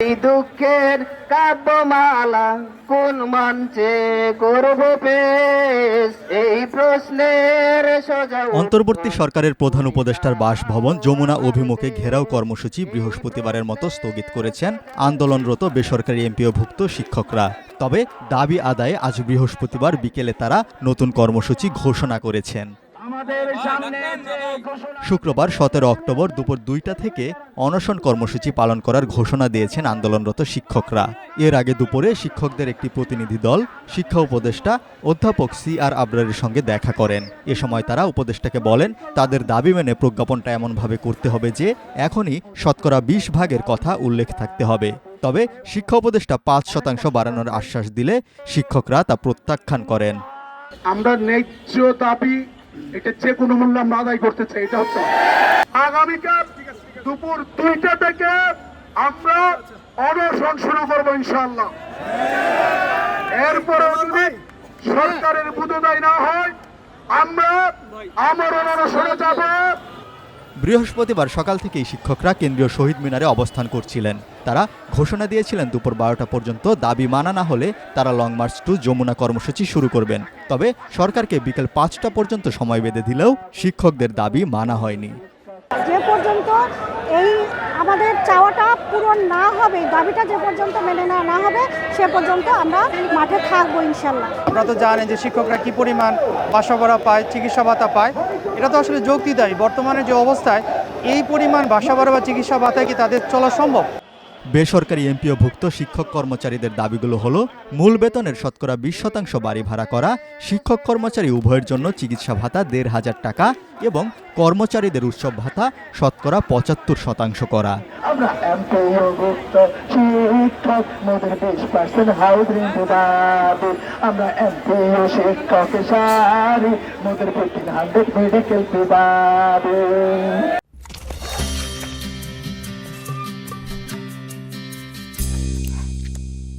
এই দুঃখের কাব্যমালা কোন মঞ্চে করব পেশ, এই প্রশ্নের সোজা অন্তর্বর্তী সরকারের প্রধান উপদেষ্টার বাসভবন যমুনা অভিমুখে ঘেরাও কর্মসূচি বৃহস্পতিবারের মতো স্থগিত করেছেন আন্দোলনরত বেসরকারি এমপিওভুক্ত শিক্ষকরা। তবে দাবি আদায়ে আজ বৃহস্পতিবার বিকেলে তারা নতুন কর্মসূচি ঘোষণা করেছেন। শুক্রবার 17 অক্টোবর দুপুর 2টা থেকে অনশন কর্মসূচি পালন করার ঘোষণা দিয়েছেন আন্দোলনরত শিক্ষকরা। এর আগে দুপুরে শিক্ষকদের একটি প্রতিনিধি দল শিক্ষা উপদেষ্টা অধ্যাপক CR আবরারের সঙ্গে দেখা করেন। এ সময় তারা উপদেষ্টাকে বলেন, তাদের দাবি মেনে প্রজ্ঞাপনটা এমনভাবে করতে হবে যে এখনই শতকরা 20 ভাগের কথা উল্লেখ থাকতে হবে। তবে শিক্ষা উপদেষ্টা 5% বাড়ানোর আশ্বাস দিলে শিক্ষকরা তা প্রত্যাখ্যান করেন। আমরা ন্যায্য দাবি এটা যে কোনো মূল্যে আমরা আদায় করতে চাই। এটা হচ্ছে আগামীকাল দুপুর 2টা থেকে আমরা অনশন শুরু করবো ইনশাআল্লাহ। এরপরে যদি সরকারের বুঝোদায় না হয় আমরা আমার অনশনে যাব। বৃহস্পতিবার সকাল থেকেই শিক্ষকরা কেন্দ্রীয় শহীদ মিনারে অবস্থান করছিলেন। তারা ঘোষণা দিয়েছিলেন দুপুর 12টা পর্যন্ত দাবি মানা না হলে তারা লং মার্চ টু যমুনা কর্মসূচি শুরু করবেন। তবে সরকারকে বিকেল 5টা পর্যন্ত সময় বেঁধে দিলেও শিক্ষকদের দাবি মানা হয়নি। যে পর্যন্ত এই আমাদের চাওয়াটা পূরণ না হবে, দাবিটা যে পর্যন্ত মেনে নেওয়া না হবে সে পর্যন্ত আমরা মাঠে থাকবো ইনশাল্লাহ। আপনারা তো জানেন যে শিক্ষকরা কি পরিমাণ বাসা ভাড়া পায়, চিকিৎসা ভাতা পায়। এটা তো আসলে যৌক্তিক। বর্তমানে যে অবস্থায় এই পরিমাণ বাসা ভাড়া বা চিকিৎসা ভাতায় কি তাদের চলা সম্ভব? বেসরকারি এমপিওভুক্ত শিক্ষক কর্মচারীদের দাবিগুলো হলো মূল বেতনের শতকরা 20% বাড়ি ভাড়া করা, শিক্ষক কর্মচারী উভয়ের জন্য চিকিৎসা ভাতা 1,500 টাকা এবং কর্মচারীদের উৎসব ভাতা শতকরা 75% করা। আমরা এমপিওভুক্ত শিক্ষক মোদের 20% হাউজিং দাবি, আমরা এমপিও শিক্ষক সারি মোদের 1500 মেডিকেল দাবি।